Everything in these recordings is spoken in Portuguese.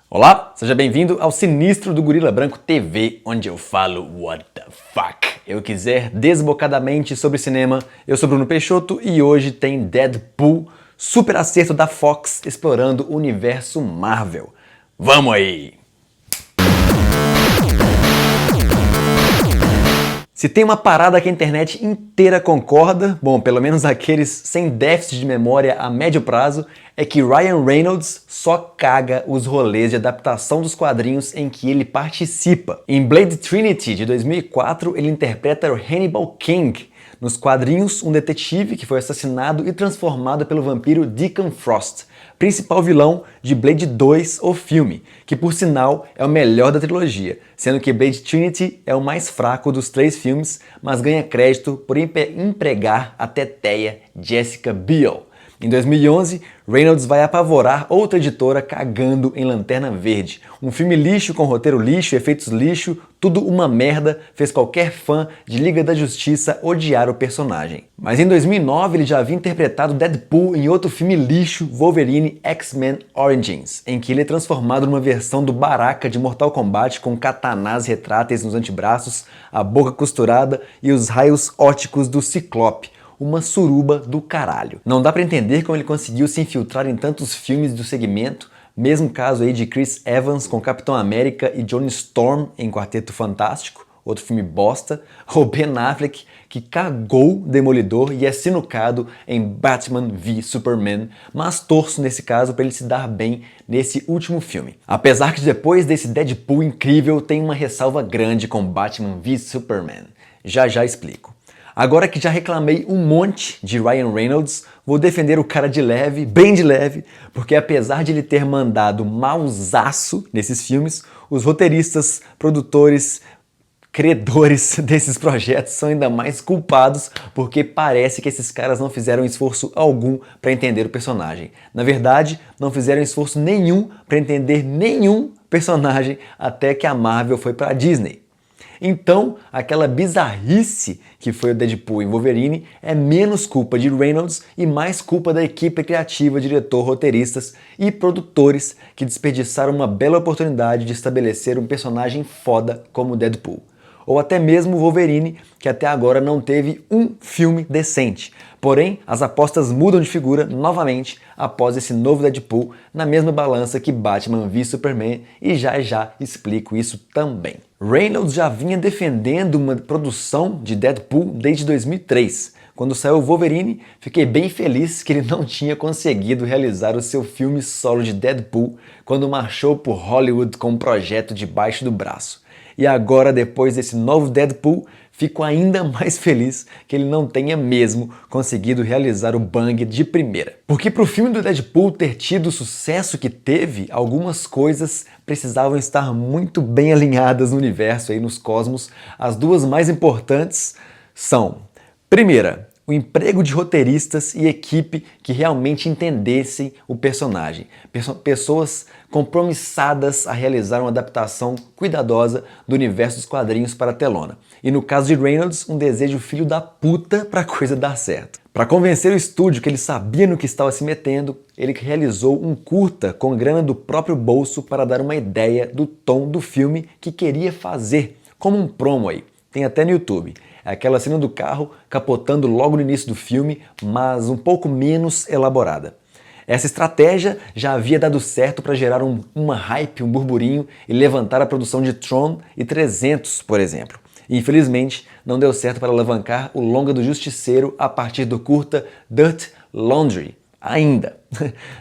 Olá, seja bem-vindo ao Sinistro do Gorila Branco TV, onde eu falo what the fuck eu quiser desbocadamente sobre cinema. Eu sou Bruno Peixoto e hoje tem Deadpool, super acerto da Fox explorando o universo Marvel. Vamos aí! Se tem uma parada que a internet inteira concorda, bom, pelo menos aqueles sem déficit de memória a médio prazo, é que Ryan Reynolds só caga os rolês de adaptação dos quadrinhos em que ele participa. Em Blade Trinity, de 2004, ele interpreta o Hannibal King. Nos quadrinhos, um detetive que foi assassinado e transformado pelo vampiro Deacon Frost, principal vilão de Blade 2, o filme, que por sinal é o melhor da trilogia, sendo que Blade Trinity é o mais fraco dos três filmes, mas ganha crédito por empregar a teteia Jessica Biel. Em 2011, Reynolds vai apavorar outra editora cagando em Lanterna Verde. Um filme lixo com roteiro lixo, efeitos lixo, tudo uma merda, fez qualquer fã de Liga da Justiça odiar o personagem. Mas em 2009 ele já havia interpretado Deadpool em outro filme lixo, Wolverine X-Men Origins, em que ele é transformado numa versão do Baraka de Mortal Kombat com katanás retráteis nos antebraços, a boca costurada e os raios óticos do Ciclope. Uma suruba do caralho. Não dá pra entender como ele conseguiu se infiltrar em tantos filmes do segmento, mesmo caso aí de Chris Evans com Capitão América e Johnny Storm em Quarteto Fantástico, outro filme bosta, ou Ben Affleck, que cagou Demolidor e é sinucado em Batman v Superman, mas torço nesse caso pra ele se dar bem nesse último filme. Apesar que depois desse Deadpool incrível tem uma ressalva grande com Batman v Superman. Já explico. Agora que já reclamei um monte de Ryan Reynolds, vou defender o cara de leve, bem de leve, porque apesar de ele ter mandado mausaço nesses filmes, os roteiristas, produtores, credores desses projetos são ainda mais culpados, porque parece que esses caras não fizeram esforço algum para entender o personagem. Na verdade, não fizeram esforço nenhum para entender nenhum personagem até que a Marvel foi para a Disney. Então, aquela bizarrice que foi o Deadpool em Wolverine é menos culpa de Reynolds e mais culpa da equipe criativa, diretor, roteiristas e produtores que desperdiçaram uma bela oportunidade de estabelecer um personagem foda como Deadpool. Ou até mesmo Wolverine, que até agora não teve um filme decente. Porém, as apostas mudam de figura novamente após esse novo Deadpool na mesma balança que Batman v Superman, e já explico isso também. Reynolds já vinha defendendo uma produção de Deadpool desde 2003. Quando saiu Wolverine, fiquei bem feliz que ele não tinha conseguido realizar o seu filme solo de Deadpool quando marchou por Hollywood com um projeto debaixo do braço. E agora, depois desse novo Deadpool, fico ainda mais feliz que ele não tenha mesmo conseguido realizar o bang de primeira. Porque para o filme do Deadpool ter tido o sucesso que teve, algumas coisas precisavam estar muito bem alinhadas no universo, aí nos cosmos. As duas mais importantes são, primeira, o emprego de roteiristas e equipe que realmente entendessem o personagem. Pessoas compromissadas a realizar uma adaptação cuidadosa do universo dos quadrinhos para a telona. E no caso de Reynolds, um desejo filho da puta para a coisa dar certo. Para convencer o estúdio que ele sabia no que estava se metendo, ele realizou um curta com grana do próprio bolso para dar uma ideia do tom do filme que queria fazer, como um promo aí. Tem até no YouTube. É aquela cena do carro capotando logo no início do filme, mas um pouco menos elaborada. Essa estratégia já havia dado certo para gerar uma hype, um burburinho e levantar a produção de Tron e 300, por exemplo. E, infelizmente, não deu certo para alavancar o longa do Justiceiro a partir do curta Dirt Laundry, ainda.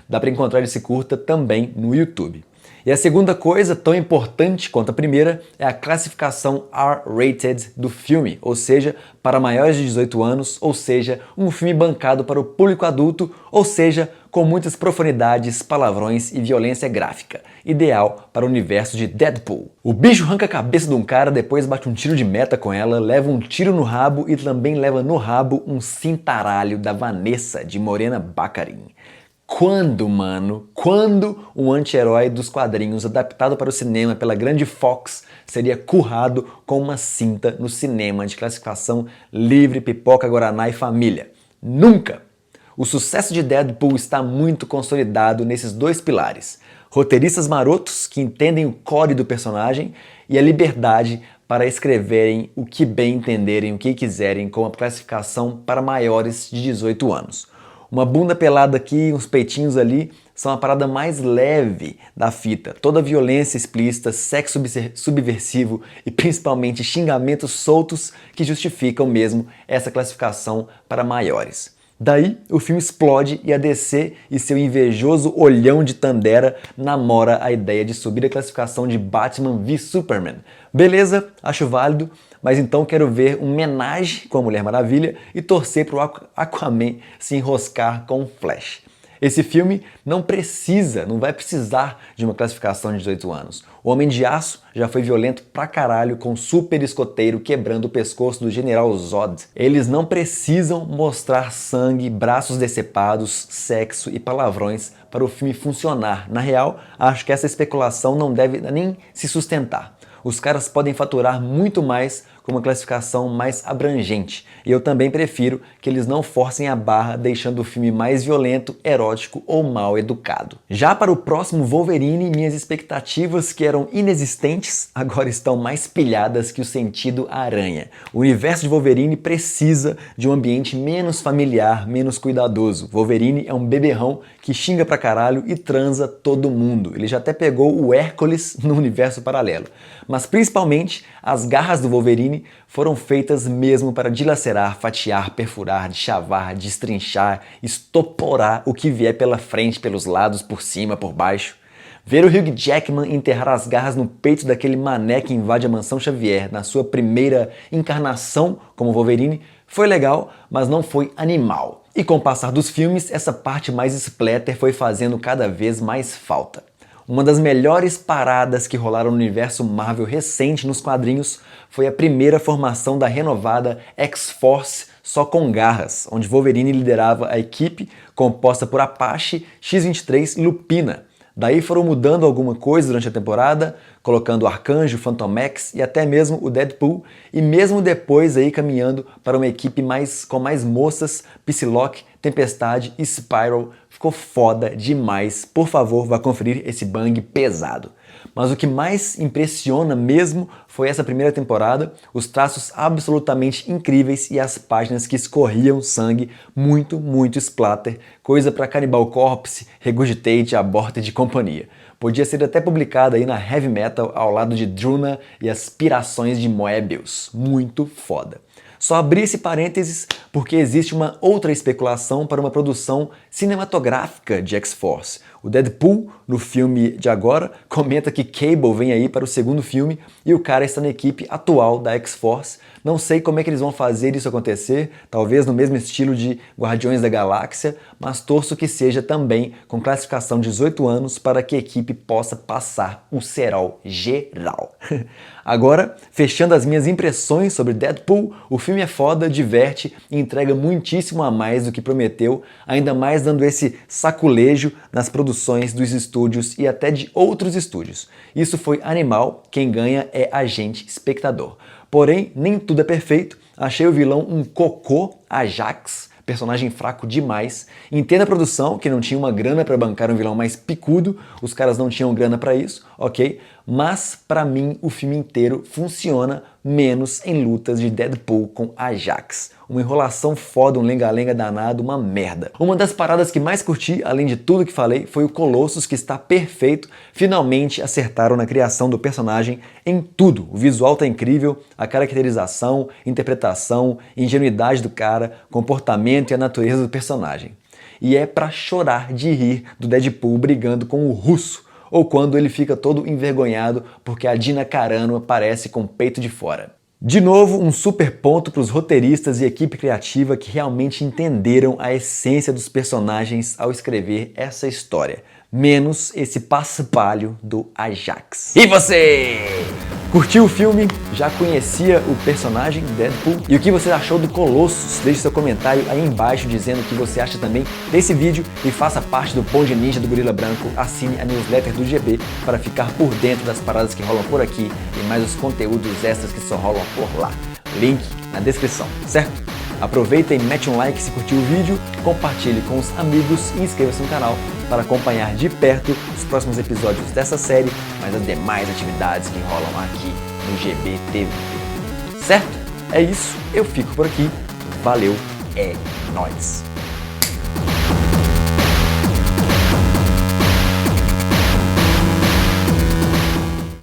Dá para encontrar esse curta também no YouTube. E a segunda coisa, tão importante quanto a primeira, é a classificação R-rated do filme, ou seja, para maiores de 18 anos, ou seja, um filme bancado para o público adulto, ou seja, com muitas profanidades, palavrões e violência gráfica, ideal para o universo de Deadpool. O bicho arranca a cabeça de um cara, depois bate um tiro de meta com ela, leva um tiro no rabo e também leva no rabo um cintaralho da Vanessa, de Morena Baccarin. Quando, mano? Quando um anti-herói dos quadrinhos adaptado para o cinema pela grande Fox seria currado com uma cinta no cinema de classificação livre, pipoca, guaraná e família? Nunca! O sucesso de Deadpool está muito consolidado nesses dois pilares. roteiristas marotos que entendem o core do personagem e a liberdade para escreverem o que bem entenderem, o que quiserem, com a classificação para maiores de 18 anos. Uma bunda pelada aqui, uns peitinhos ali, são a parada mais leve da fita. Toda violência explícita, sexo subversivo e principalmente xingamentos soltos que justificam mesmo essa classificação para maiores. Daí, o filme explode e a DC e seu invejoso olhão de Tandera namora a ideia de subir a classificação de Batman v Superman. Beleza, acho válido, mas então quero ver um homenagem com a Mulher Maravilha e torcer pro Aquaman se enroscar com o Flash. Esse filme não vai precisar de uma classificação de 18 anos. O Homem de Aço já foi violento pra caralho com o super escoteiro quebrando o pescoço do General Zod. Eles não precisam mostrar sangue, braços decepados, sexo e palavrões para o filme funcionar. Na real, acho que essa especulação não deve nem se sustentar. Os caras podem faturar muito mais com uma classificação mais abrangente. E eu também prefiro que eles não forcem a barra deixando o filme mais violento, erótico ou mal educado. Já para o próximo Wolverine, minhas expectativas, que eram inexistentes, agora estão mais pilhadas que o sentido aranha. O universo de Wolverine precisa de um ambiente menos familiar, menos cuidadoso. Wolverine é um beberrão que xinga pra caralho e transa todo mundo. Ele já até pegou o Hércules no universo paralelo. Mas principalmente, as garras do Wolverine foram feitas mesmo para dilacerar, fatiar, perfurar, deschavar, destrinchar, estoporar o que vier pela frente, pelos lados, por cima, por baixo. Ver o Hugh Jackman enterrar as garras no peito daquele mané que invade a Mansão Xavier na sua primeira encarnação como Wolverine foi legal, mas não foi animal. E com o passar dos filmes, essa parte mais splatter foi fazendo cada vez mais falta. Uma das melhores paradas que rolaram no universo Marvel recente nos quadrinhos foi a primeira formação da renovada X-Force só com garras, onde Wolverine liderava a equipe composta por Apache, X-23 e Lupina. Daí foram mudando alguma coisa durante a temporada, colocando o Arcanjo, Phantom X e até mesmo o Deadpool, e mesmo depois aí caminhando para uma equipe com mais moças, Psylocke, Tempestade e Spiral. Ficou foda demais. Por favor, vá conferir esse bang pesado. Mas o que mais impressiona mesmo foi essa primeira temporada, os traços absolutamente incríveis e as páginas que escorriam sangue, muito splatter, coisa pra Cannibal Corpse, Regurgitate, Aborted e companhia. Podia ser até publicada aí na Heavy Metal ao lado de Druna e as pirações de Moebius. Muito foda. Só abri esse parênteses porque existe uma outra especulação para uma produção cinematográfica de X-Force. O Deadpool, no filme de agora, comenta que Cable vem aí para o segundo filme e o cara está na equipe atual da X-Force. Não sei como é que eles vão fazer isso acontecer, talvez no mesmo estilo de Guardiões da Galáxia, mas torço que seja também com classificação de 18 anos para que a equipe possa passar o cerol geral. Agora, fechando as minhas impressões sobre Deadpool, o filme é foda, diverte e entrega muitíssimo a mais do que prometeu, ainda mais dando esse saculejo nas produções dos estúdios e até de outros estúdios. Isso foi animal, quem ganha é a gente, espectador. Porém, nem tudo é perfeito, achei o vilão um cocô, Ajax, personagem fraco demais. Entenda a produção, que não tinha uma grana para bancar um vilão mais picudo, os caras não tinham grana para isso, ok? Mas, pra mim, o filme inteiro funciona menos em lutas de Deadpool com Ajax. Uma enrolação foda, um lenga-lenga danado, uma merda. Uma das paradas que mais curti, além de tudo que falei, foi o Colossus, que está perfeito. Finalmente acertaram na criação do personagem em tudo. O visual tá incrível, a caracterização, interpretação, ingenuidade do cara, comportamento e a natureza do personagem. E é pra chorar de rir do Deadpool brigando com o Russo, ou quando ele fica todo envergonhado porque a Gina Carano aparece com o peito de fora. De novo, um super ponto para os roteiristas e equipe criativa que realmente entenderam a essência dos personagens ao escrever essa história. Menos esse paspalho do Ajax. E você? Curtiu o filme? Já conhecia o personagem Deadpool? E o que você achou do Colossus? Deixe seu comentário aí embaixo dizendo o que você acha também desse vídeo e faça parte do Bonde Ninja do Gorila Branco. Assine a newsletter do GB para ficar por dentro das paradas que rolam por aqui e mais os conteúdos extras que só rolam por lá. Link na descrição, certo? Aproveita e mete um like se curtiu o vídeo, compartilhe com os amigos e inscreva-se no canal para acompanhar de perto os próximos episódios dessa série, mas as demais atividades que rolam aqui no GBTV. Certo? É isso, eu fico por aqui. Valeu, é nóis!